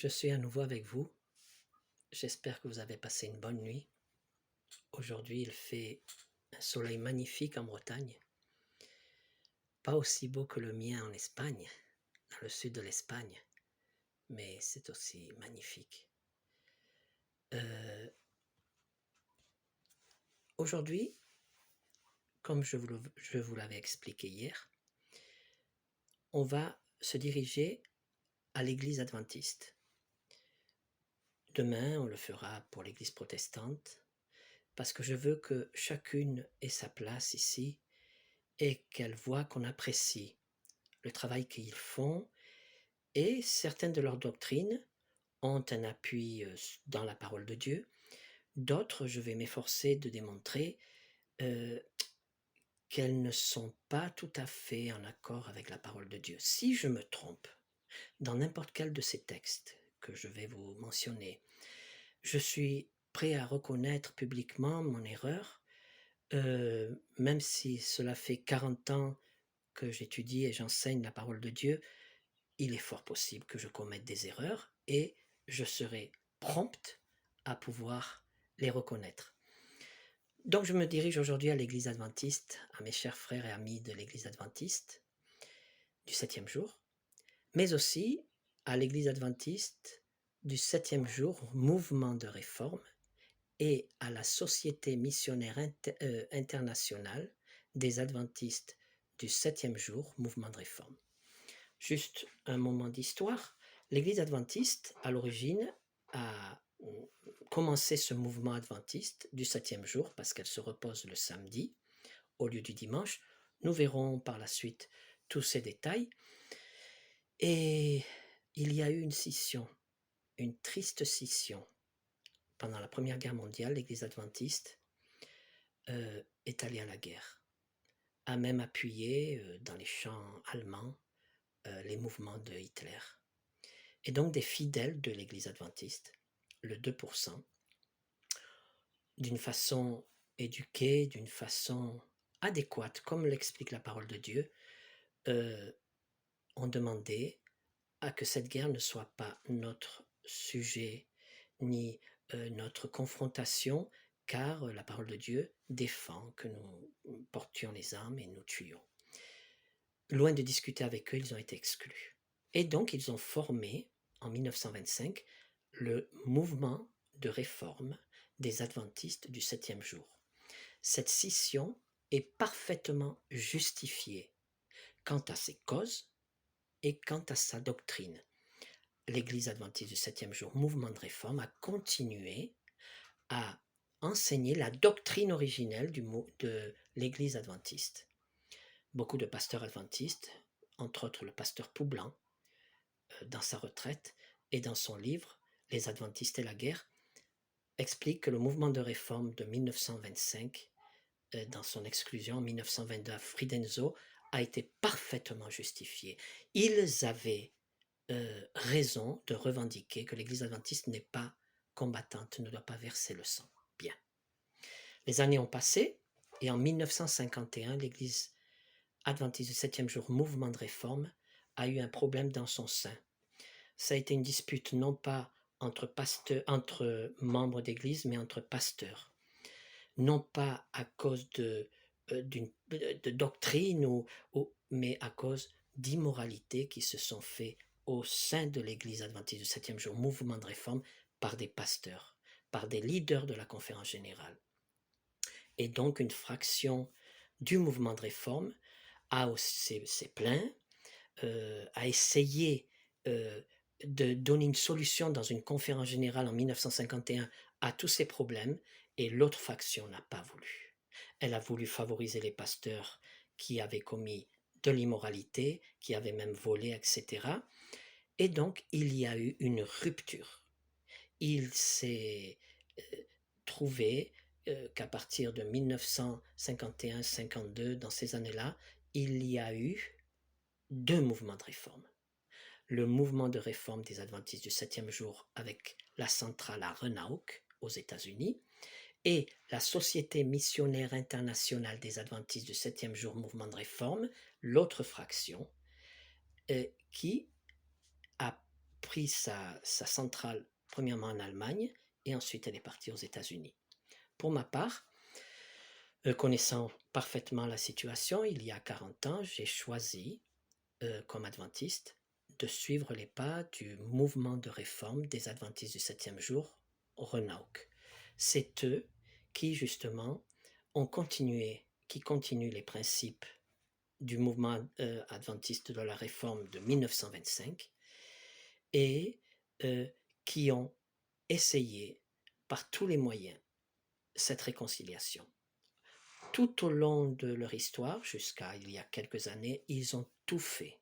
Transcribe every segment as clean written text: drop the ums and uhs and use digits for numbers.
je suis à nouveau avec vous. J'espère que vous avez passé une bonne nuit. Aujourd'hui, il fait un soleil magnifique en Bretagne. Pas aussi beau que le mien en Espagne, dans le sud de l'Espagne, mais c'est aussi magnifique. Aujourd'hui, comme je vous l'avais expliqué hier, on va se diriger à l'église adventiste. Demain, on le fera pour l'église protestante, parce que je veux que chacune ait sa place ici et qu'elle voit qu'on apprécie le travail qu'ils font, et certaines de leurs doctrines ont un appui dans la parole de Dieu. D'autres, je vais m'efforcer de démontrer qu'elles ne sont pas tout à fait en accord avec la parole de Dieu. Si je me trompe dans n'importe quel de ces textes que je vais vous mentionner, je suis prêt à reconnaître publiquement mon erreur, même si cela fait 40 ans que j'étudie et j'enseigne la parole de Dieu. Il est fort possible que je commette des erreurs et je serai prompte à pouvoir les reconnaître. Donc je me dirige aujourd'hui à l'église adventiste, à mes chers frères et amis de l'église adventiste du 7e jour, mais aussi à l'église adventiste du 7e jour, mouvement de réforme, et à la Société missionnaire internationale des adventistes du 7e jour, mouvement de réforme. Juste un moment d'histoire, l'église adventiste, à l'origine, a commencé ce mouvement adventiste du 7e jour parce qu'elle se repose le samedi au lieu du dimanche. Nous verrons par la suite tous ces détails. Et il y a eu une scission, une triste scission. Pendant la Première Guerre mondiale, l'église adventiste est allée à la guerre, a même appuyé dans les champs allemands les mouvements de Hitler. Et donc des fidèles de l'église adventiste, le 2%, d'une façon éduquée, d'une façon adéquate, comme l'explique la parole de Dieu, ont demandé à que cette guerre ne soit pas notre sujet, ni notre confrontation, car la parole de Dieu défend que nous portions les armes et nous tuions. Loin de discuter avec eux, ils ont été exclus. Et donc, ils ont formé, en 1925, le mouvement de réforme des adventistes du 7e jour. Cette scission est parfaitement justifiée quant à ses causes et quant à sa doctrine. L'Église adventiste du 7e jour, mouvement de réforme, a continué à enseigner la doctrine originelle de l'Église adventiste. Beaucoup de pasteurs adventistes, entre autres le pasteur Poublan, dans sa retraite et dans son livre « Les adventistes et la guerre », explique que le mouvement de réforme de 1925, dans son exclusion en 1922 à Fridenzo, a été parfaitement justifié. Ils avaient raison de revendiquer que l'Église adventiste n'est pas combattante, ne doit pas verser le sang. Bien. Les années ont passé et en 1951, l'Église adventiste du 7e jour, mouvement de réforme, a eu un problème dans son sein. Ça a été une dispute non pas entre membres d'église, mais entre pasteurs. Non pas à cause de doctrine, mais à cause d'immoralités qui se sont faites au sein de l'église adventiste du 7e jour, mouvement de réforme, par des pasteurs, par des leaders de la conférence générale. Et donc une fraction du mouvement de réforme s'est plaint, a essayé de donner une solution dans une conférence générale en 1951 à tous ces problèmes, et l'autre faction n'a pas voulu. Elle a voulu favoriser les pasteurs qui avaient commis de l'immoralité, qui avaient même volé, etc. Et donc, il y a eu une rupture. Il s'est trouvé qu'à partir de 1951-52, dans ces années-là, il y a eu deux mouvements de réforme. Le mouvement de réforme des adventistes du 7e jour avec la centrale à Renault aux États-Unis, et la Société missionnaire internationale des adventistes du 7e jour, mouvement de réforme, l'autre fraction, qui a pris sa centrale premièrement en Allemagne et ensuite elle est partie aux États-Unis. Pour ma part, connaissant parfaitement la situation, il y a 40 ans, j'ai choisi, comme adventiste, de suivre les pas du mouvement de réforme des adventistes du 7e jour, Renauk. C'est eux qui, justement, qui continuent les principes du mouvement adventiste de la réforme de 1925 et qui ont essayé par tous les moyens cette réconciliation. Tout au long de leur histoire, jusqu'à il y a quelques années, ils ont tout fait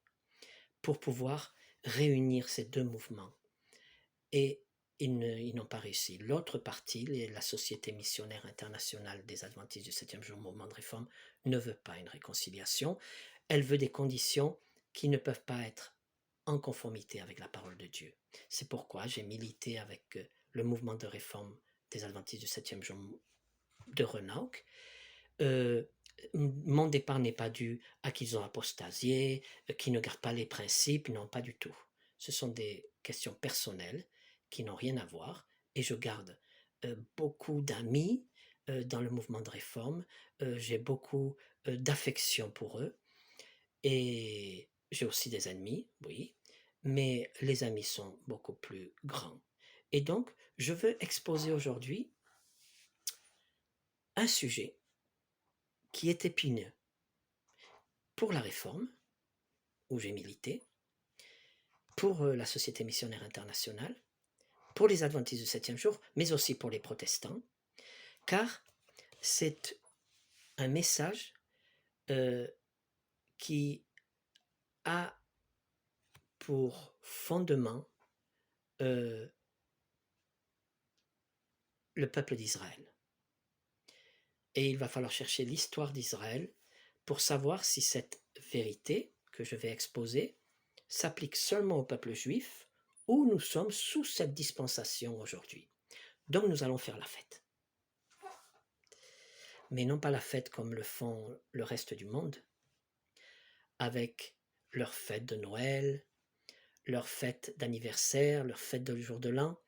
pour pouvoir réunir ces deux mouvements. Et ils n'ont pas réussi. L'autre partie, la Société missionnaire internationale des adventistes du 7e jour mouvement de réforme, ne veut pas une réconciliation. Elle veut des conditions qui ne peuvent pas être en conformité avec la parole de Dieu. C'est pourquoi j'ai milité avec le mouvement de réforme des adventistes du 7e jour de Renauk. Mon départ n'est pas dû à qu'ils ont apostasié, qu'ils ne gardent pas les principes, non, pas du tout. Ce sont des questions personnelles qui n'ont rien à voir, et je garde beaucoup d'amis dans le mouvement de réforme, j'ai beaucoup d'affection pour eux, et j'ai aussi des ennemis, oui, mais les amis sont beaucoup plus grands. Et donc, je veux exposer aujourd'hui un sujet qui est épineux pour la réforme, où j'ai milité, pour la Société missionnaire internationale, pour les adventistes du 7e jour, mais aussi pour les protestants, car c'est un message qui a pour fondement le peuple d'Israël. Et il va falloir chercher l'histoire d'Israël pour savoir si cette vérité que je vais exposer s'applique seulement au peuple juif ou nous sommes sous cette dispensation aujourd'hui. Donc nous allons faire la fête. Mais non pas la fête comme le font le reste du monde, avec leur fête de Noël, leur fête d'anniversaire, leur fête de jour de l'an.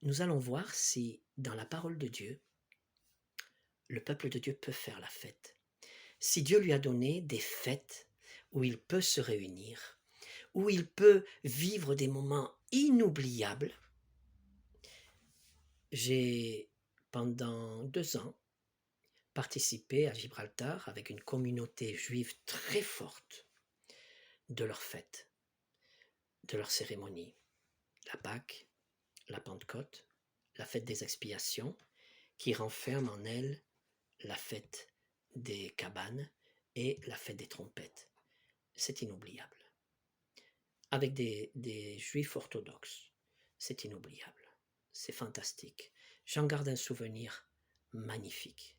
Nous allons voir si, dans la parole de Dieu, le peuple de Dieu peut faire la fête. Si Dieu lui a donné des fêtes où il peut se réunir, où il peut vivre des moments inoubliables. J'ai, pendant 2 ans, participé à Gibraltar avec une communauté juive très forte de leurs fêtes, de leurs cérémonies. La Pâque, la Pentecôte, la fête des expiations, qui renferme en elle la fête des cabanes et la fête des trompettes. C'est inoubliable. Avec des juifs orthodoxes, c'est inoubliable. C'est fantastique. J'en garde un souvenir magnifique.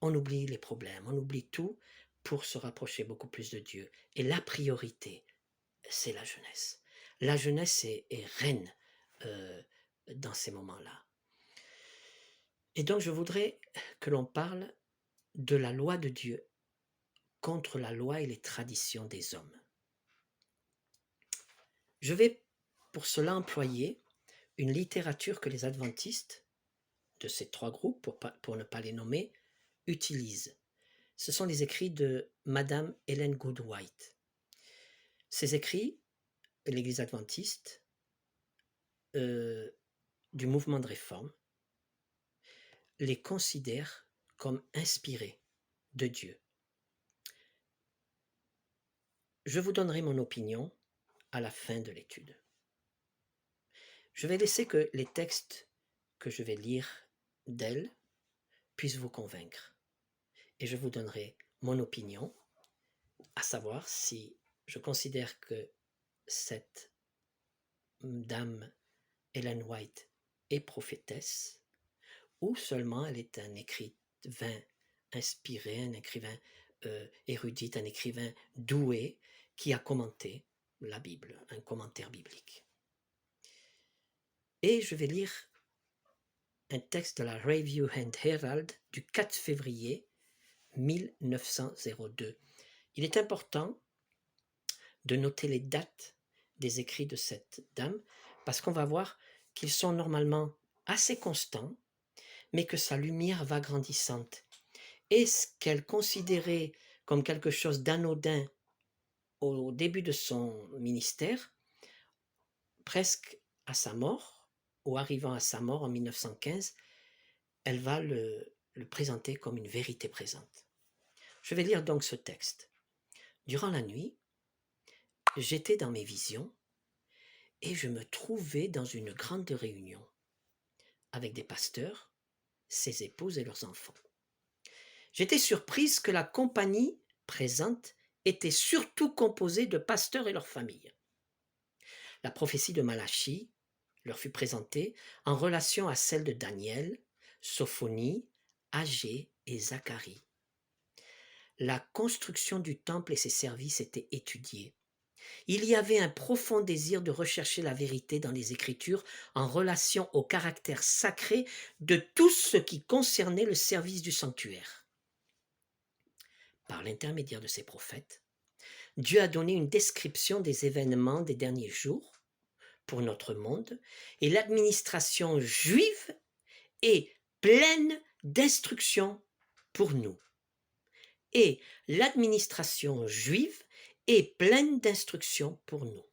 On oublie les problèmes, on oublie tout pour se rapprocher beaucoup plus de Dieu. Et la priorité, c'est la jeunesse. La jeunesse est reine dans ces moments-là. Et donc je voudrais que l'on parle de la loi de Dieu contre la loi et les traditions des hommes. Je vais pour cela employer une littérature que les adventistes de ces 3 groupes, pour ne pas les nommer, utilisent. Ce sont les écrits de Madame Ellen Goodwhite. Ces écrits, l'Église adventiste du mouvement de réforme les considère comme inspirés de Dieu. Je vous donnerai mon opinion à la fin de l'étude. Je vais laisser que les textes que je vais lire d'elle puissent vous convaincre. Et je vous donnerai mon opinion, à savoir si je considère que cette dame Ellen White est prophétesse ou seulement elle est un écrivain inspiré, un écrivain érudit, un écrivain doué qui a commenté la Bible, un commentaire biblique. Et je vais lire un texte de la Review and Herald du 4 février 1902. Il est important de noter les dates des écrits de cette dame, parce qu'on va voir qu'ils sont normalement assez constants, mais que sa lumière va grandissante. Et ce qu'elle considérait comme quelque chose d'anodin au début de son ministère, presque à sa mort, ou arrivant à sa mort en 1915, elle va le présenter comme une vérité présente. Je vais lire donc ce texte. Durant la nuit, j'étais dans mes visions et je me trouvais dans une grande réunion avec des pasteurs, ses épouses et leurs enfants. J'étais surprise que la compagnie présente était surtout composée de pasteurs et leurs familles. La prophétie de Malachie leur fut présentée en relation à celle de Daniel, Sophonie, Agée et Zacharie. La construction du temple et ses services étaient étudiés. Il y avait un profond désir de rechercher la vérité dans les Écritures en relation au caractère sacré de tout ce qui concernait le service du sanctuaire. Par l'intermédiaire de ses prophètes, Dieu a donné une description des événements des derniers jours pour notre monde et l'administration juive est pleine d'instructions pour nous. Et l'administration juive est pleine d'instructions pour nous.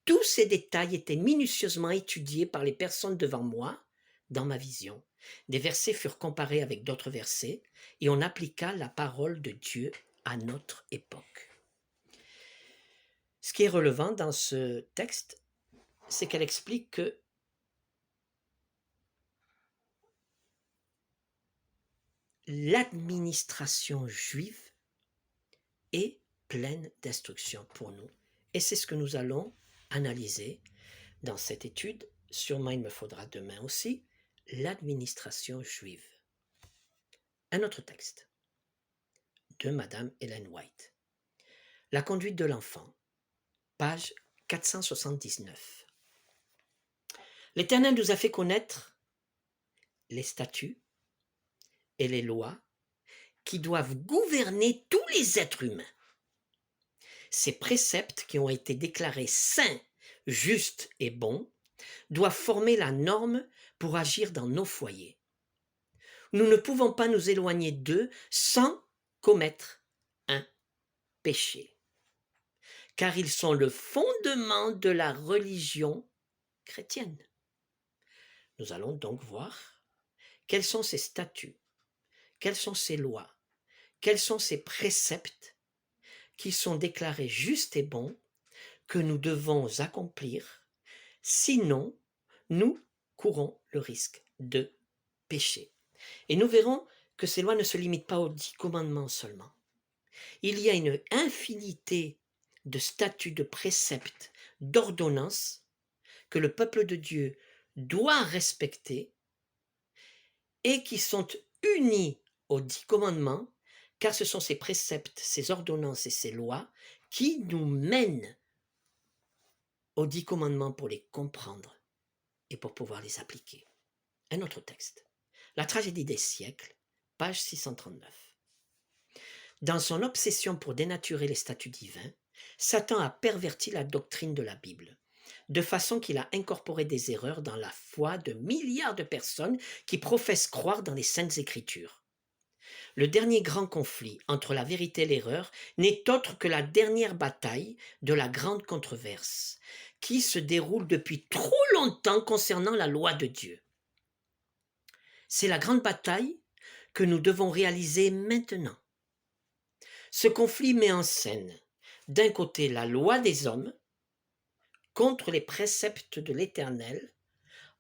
Tous ces détails étaient minutieusement étudiés par les personnes devant moi dans ma vision. Des versets furent comparés avec d'autres versets et on appliqua la parole de Dieu à notre époque. Ce qui est relevant dans ce texte, c'est qu'elle explique que l'administration juive est pleine d'instructions pour nous. Et c'est ce que nous allons analyser dans cette étude. Sûrement, il me faudra demain aussi l'administration juive. Un autre texte de Madame Ellen White. La conduite de l'enfant, page 479. L'Éternel nous a fait connaître les statuts et les lois qui doivent gouverner tous les êtres humains. Ces préceptes qui ont été déclarés saints, justes et bons doivent former la norme pour agir dans nos foyers. Nous ne pouvons pas nous éloigner d'eux sans commettre un péché, car ils sont le fondement de la religion chrétienne. Nous allons donc voir quels sont ces statuts, quelles sont ces lois, quels sont ces préceptes qui sont déclarés justes et bons, que nous devons accomplir, sinon nous courons le risque de pécher. Et nous verrons que ces lois ne se limitent pas aux 10 commandements seulement. Il y a une infinité de statuts, de préceptes, d'ordonnances que le peuple de Dieu doit respecter et qui sont unis aux 10 commandements, car ce sont ces préceptes, ces ordonnances et ces lois qui nous mènent aux 10 commandements pour les comprendre et pour pouvoir les appliquer. Un autre texte. La tragédie des siècles, page 639. Dans son obsession pour dénaturer les statuts divins, Satan a perverti la doctrine de la Bible, de façon qu'il a incorporé des erreurs dans la foi de milliards de personnes qui professent croire dans les Saintes Écritures. Le dernier grand conflit entre la vérité et l'erreur n'est autre que la dernière bataille de la grande controverse, qui se déroule depuis trop longtemps concernant la loi de Dieu. C'est la grande bataille que nous devons réaliser maintenant. Ce conflit met en scène, d'un côté, la loi des hommes contre les préceptes de l'Éternel,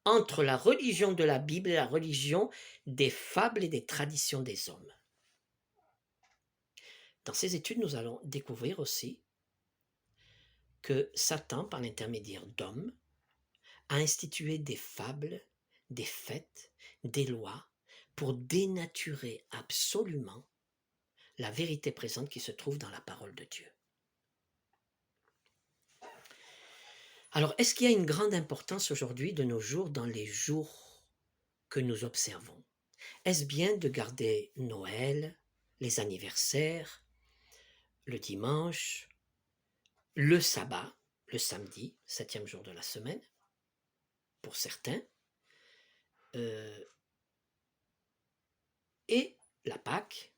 entre la religion de la Bible et la religion des fables et des traditions des hommes. Dans ces études, nous allons découvrir aussi que Satan, par l'intermédiaire d'hommes, a institué des fables, des fêtes, des lois pour dénaturer absolument la vérité présente qui se trouve dans la parole de Dieu. Alors, est-ce qu'il y a une grande importance aujourd'hui de nos jours dans les jours que nous observons? Est-ce bien de garder Noël, les anniversaires, le dimanche, le sabbat, le samedi, 7e jour de la semaine, pour certains, et la Pâque,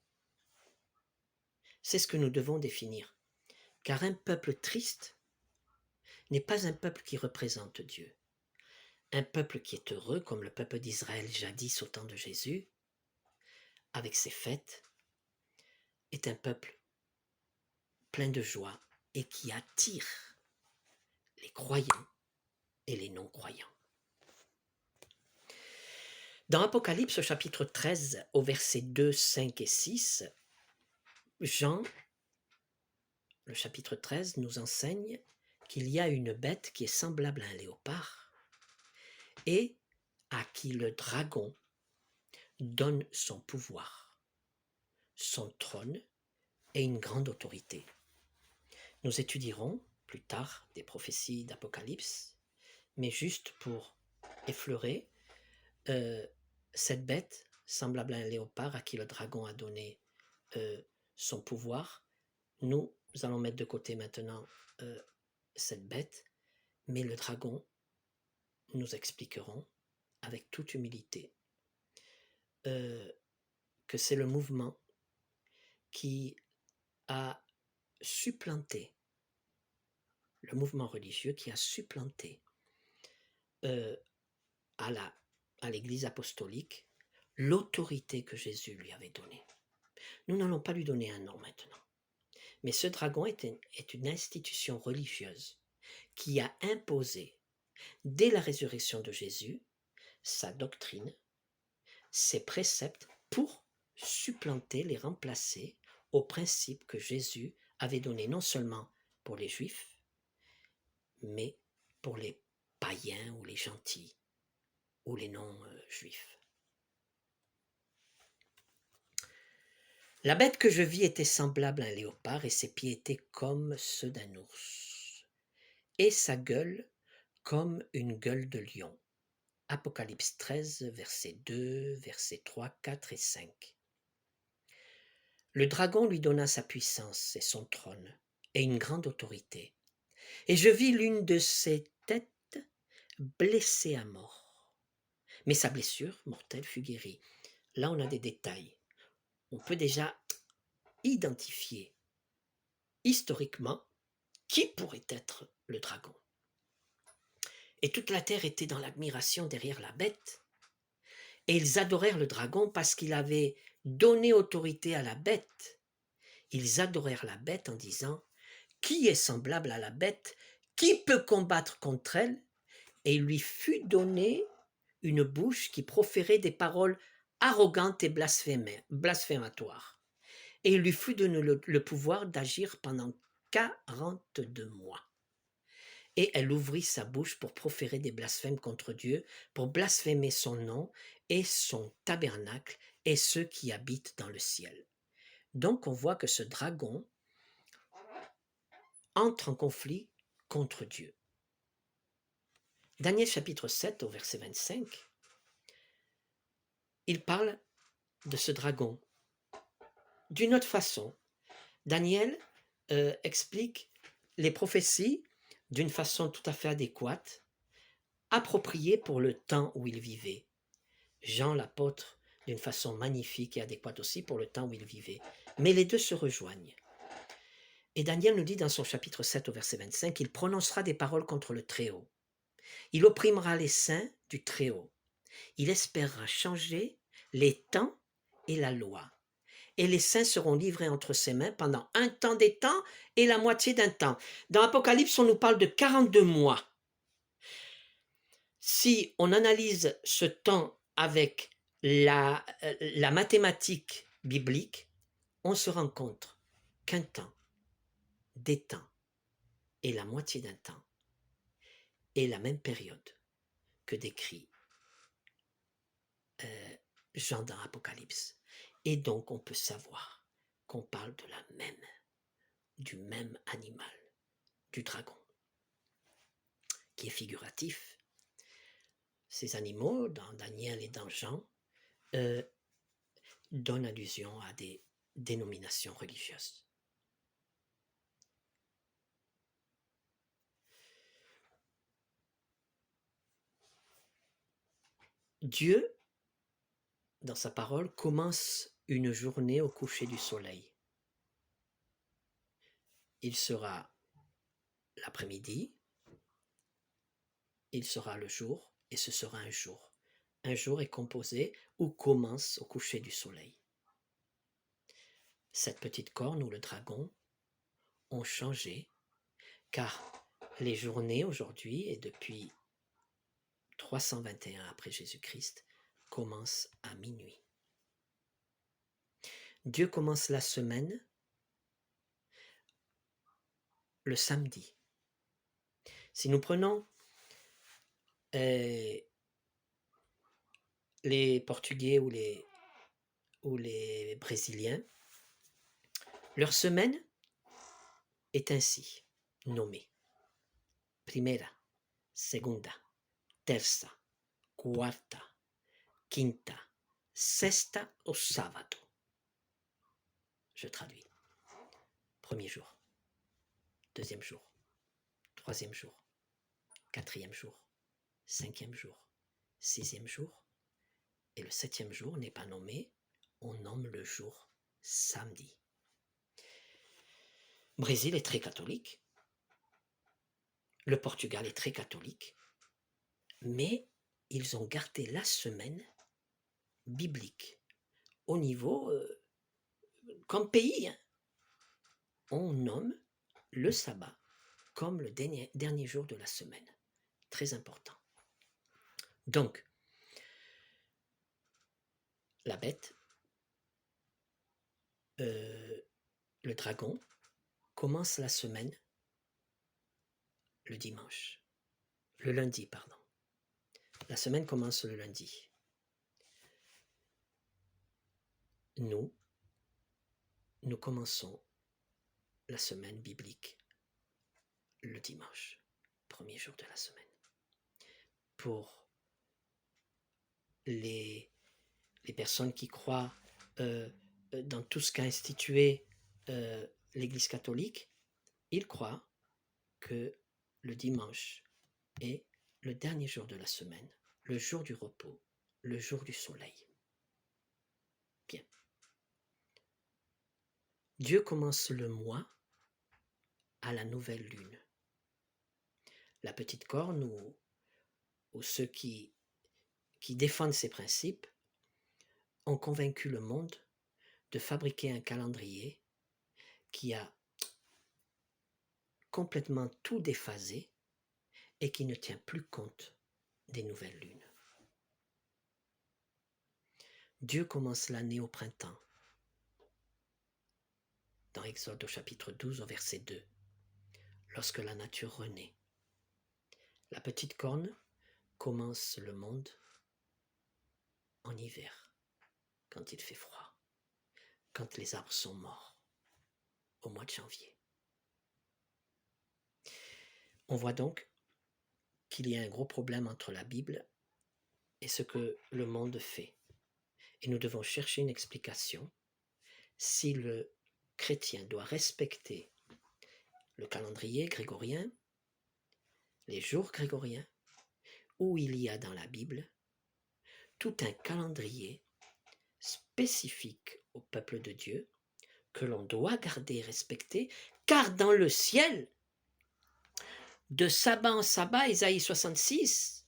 c'est ce que nous devons définir. Car un peuple triste n'est pas un peuple qui représente Dieu. Un peuple qui est heureux, comme le peuple d'Israël jadis au temps de Jésus, avec ses fêtes, est un peuple plein de joie et qui attire les croyants et les non-croyants. Dans Apocalypse chapitre 13, au verset 2, 5 et 6, Jean, le chapitre 13, nous enseigne qu'il y a une bête qui est semblable à un léopard et à qui le dragon donne son pouvoir, son trône et une grande autorité. Nous étudierons plus tard des prophéties d'Apocalypse, mais juste pour effleurer, cette bête semblable à un léopard à qui le dragon a donné son pouvoir, nous allons mettre de côté maintenant cette bête, mais le dragon, nous expliquerons avec toute humilité que c'est le mouvement qui a supplanté, le mouvement religieux qui a supplanté à l'Église apostolique l'autorité que Jésus lui avait donnée. Nous n'allons pas lui donner un nom maintenant, mais ce dragon est une institution religieuse qui a imposé, dès la résurrection de Jésus, sa doctrine, ses préceptes pour supplanter, les remplacer aux principes que Jésus avait donnés non seulement pour les Juifs, mais pour les païens ou les gentils ou les non-juifs. La bête que je vis était semblable à un léopard et ses pieds étaient comme ceux d'un ours et sa gueule comme une gueule de lion. Apocalypse 13, verset 2, versets 3, 4 et 5. Le dragon lui donna sa puissance et son trône et une grande autorité. Et je vis l'une de ses têtes blessée à mort. Mais sa blessure mortelle fut guérie. Là, on a des détails. On peut déjà identifier historiquement qui pourrait être le dragon. Et toute la terre était dans l'admiration derrière la bête. Et ils adorèrent le dragon parce qu'il avait donné autorité à la bête. Ils adorèrent la bête en disant « Qui est semblable à la bête? Qui peut combattre contre elle ?» Et il lui fut donné une bouche qui proférait des paroles arrogantes et blasphématoires. Et il lui fut donné le pouvoir d'agir pendant 42 mois. Et elle ouvrit sa bouche pour proférer des blasphèmes contre Dieu, pour blasphémer son nom et son tabernacle et ceux qui habitent dans le ciel. Donc on voit que ce dragon entre en conflit contre Dieu. Daniel chapitre 7 au verset 25, il parle de ce dragon. D'une autre façon, Daniel explique les prophéties d'une façon tout à fait adéquate, appropriée pour le temps où il vivait. Jean l'apôtre d'une façon magnifique et adéquate aussi pour le temps où il vivait. Mais les deux se rejoignent. Et Daniel nous dit dans son chapitre 7 au verset 25, il prononcera des paroles contre le Très-Haut. Il opprimera les saints du Très-Haut. Il espérera changer les temps et la loi. Et les saints seront livrés entre ses mains pendant un temps des temps et la moitié d'un temps. Dans Apocalypse, on nous parle de 42 mois. Si on analyse ce temps avec la mathématique biblique, on se rend compte qu'un temps, des temps et la moitié d'un temps est la même période que décrit Jean dans Apocalypse. Et donc on peut savoir qu'on parle du même animal, du dragon, qui est figuratif. Ces animaux, dans Daniel et dans Jean, donnent allusion à des dénominations religieuses. Dieu, dans sa parole, commence une journée au coucher du soleil. Il sera l'après-midi, il sera le jour, et ce sera un jour. Un jour est composé ou commence au coucher du soleil. Cette petite corne ou le dragon ont changé, car les journées aujourd'hui et depuis 321 après Jésus-Christ commencent à minuit. Dieu commence la semaine le samedi. Si nous prenons les Portugais ou les Brésiliens, leur semaine est ainsi nommée. Primera, segunda, terça, quarta, quinta, sexta ou sábado. Je traduis. Premier jour, deuxième jour, troisième jour, quatrième jour, cinquième jour, sixième jour, et le septième jour n'est pas nommé, on nomme le jour samedi. Brésil est très catholique, le Portugal est très catholique, mais ils ont gardé la semaine biblique au niveau, comme pays, hein, on nomme le sabbat comme le dernier jour de la semaine. Très important. Donc, la bête, le dragon, commence la semaine le dimanche. Le lundi, pardon. La semaine commence le lundi. Nous commençons la semaine biblique le dimanche, premier jour de la semaine. Pour les personnes qui croient dans tout ce qu'a institué l'Église catholique, ils croient que le dimanche est le dernier jour de la semaine, le jour du repos, le jour du soleil. Bien. Dieu commence le mois à la nouvelle lune. La petite corne ou ceux qui défendent ces principes ont convaincu le monde de fabriquer un calendrier qui a complètement tout déphasé et qui ne tient plus compte des nouvelles lunes. Dieu commence l'année au printemps. Dans Exode au chapitre 12 au verset 2, lorsque la nature renaît. La petite corne commence le monde en hiver, quand il fait froid, quand les arbres sont morts, au mois de janvier. On voit donc qu'il y a un gros problème entre la Bible et ce que le monde fait. Et nous devons chercher une explication si le chrétien doit respecter le calendrier grégorien, les jours grégoriens, ou il y a dans la Bible tout un calendrier spécifique au peuple de Dieu que l'on doit garder et respecter, car dans le ciel, de sabbat en sabbat, Ésaïe 66,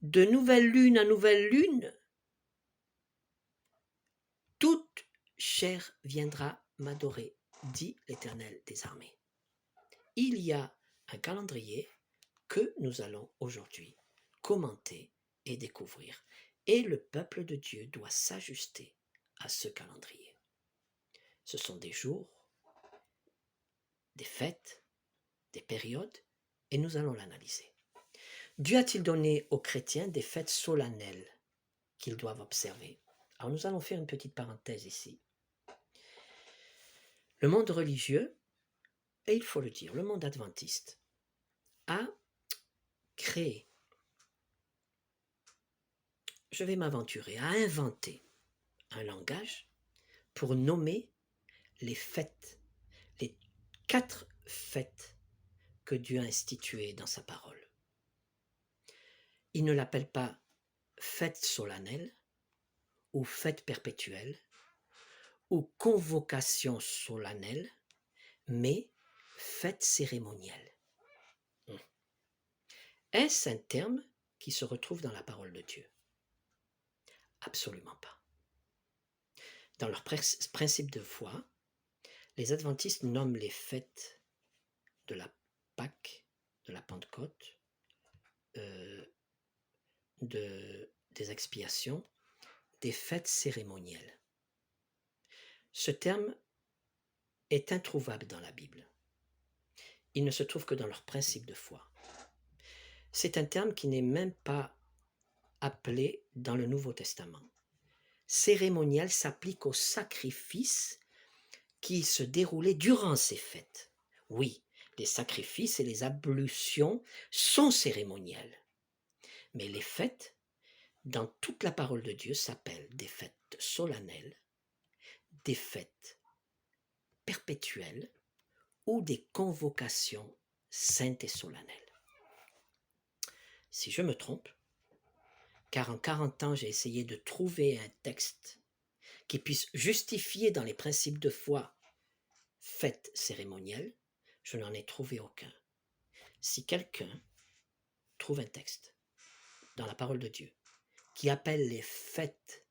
de nouvelle lune à nouvelle lune, toute chair viendra m'adorer, dit l'Éternel des armées. Il y a un calendrier que nous allons aujourd'hui commenter et découvrir. Et le peuple de Dieu doit s'ajuster à ce calendrier. Ce sont des jours, des fêtes, des périodes, et nous allons l'analyser. Dieu a-t-il donné aux chrétiens des fêtes solennelles qu'ils doivent observer? Alors nous allons faire une petite parenthèse ici. Le monde religieux, et il faut le dire, le monde adventiste, a créé, je vais m'aventurer, à inventer un langage pour nommer les fêtes, les 4 fêtes que Dieu a instituées dans sa parole. Il ne l'appelle pas fête solennelle ou fête perpétuelle ou convocation solennelle, mais fête cérémonielle. Est-ce un terme qui se retrouve dans la parole de Dieu? Absolument pas. Dans leur principe de foi, les adventistes nomment les fêtes de la Pâque, de la Pentecôte, des expiations, des fêtes cérémonielles. Ce terme est introuvable dans la Bible. Il ne se trouve que dans leur principe de foi. C'est un terme qui n'est même pas appelé dans le Nouveau Testament. Cérémoniel s'applique aux sacrifices qui se déroulaient durant ces fêtes. Oui, les sacrifices et les ablutions sont cérémoniels. Mais les fêtes, dans toute la parole de Dieu, s'appellent des fêtes solennelles, des fêtes perpétuelles ou des convocations saintes et solennelles. Si je me trompe, car en 40 ans j'ai essayé de trouver un texte qui puisse justifier dans les principes de foi fêtes cérémonielles, je n'en ai trouvé aucun. Si quelqu'un trouve un texte dans la parole de Dieu qui appelle les fêtes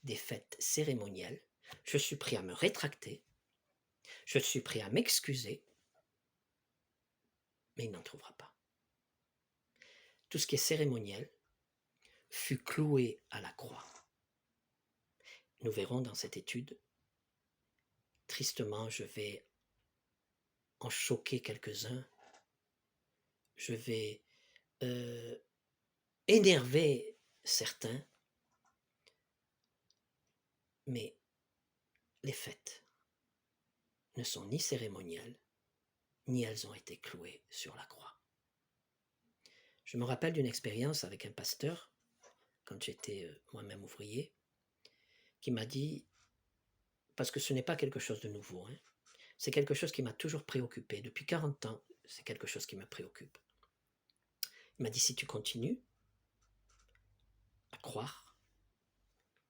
des fêtes cérémonielles, je suis prêt à me rétracter, je suis prêt à m'excuser, mais il n'en trouvera pas. Tout ce qui est cérémoniel fut cloué à la croix. Nous verrons dans cette étude, tristement, je vais en choquer quelques-uns, je vais énerver certains, mais les fêtes ne sont ni cérémonielles, ni elles ont été clouées sur la croix. Je me rappelle d'une expérience avec un pasteur, quand j'étais moi-même ouvrier, qui m'a dit, parce que ce n'est pas quelque chose de nouveau, hein, c'est quelque chose qui m'a toujours préoccupé. Depuis 40 ans, c'est quelque chose qui me préoccupe. Il m'a dit, si tu continues à croire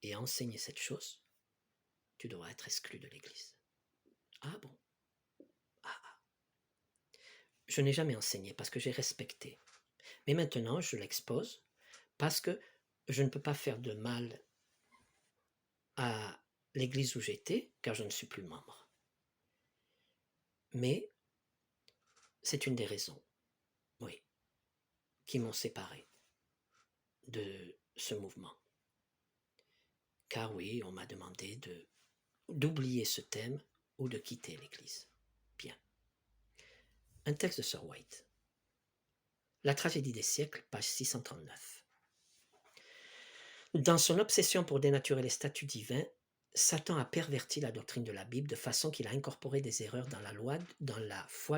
et à enseigner cette chose, tu devras être exclu de l'Église. Ah bon? Ah. Je n'ai jamais enseigné parce que j'ai respecté. Mais maintenant, je l'expose parce que je ne peux pas faire de mal à l'église où j'étais, car je ne suis plus membre. Mais c'est une des raisons, oui, qui m'ont séparé de ce mouvement. Car oui, on m'a demandé d'oublier ce thème ou de quitter l'église. Bien. Un texte de Sir White. La tragédie des siècles, page 639. Dans son obsession pour dénaturer les statuts divins, Satan a perverti la doctrine de la Bible de façon qu'il a incorporé des erreurs dans la loi, dans la foi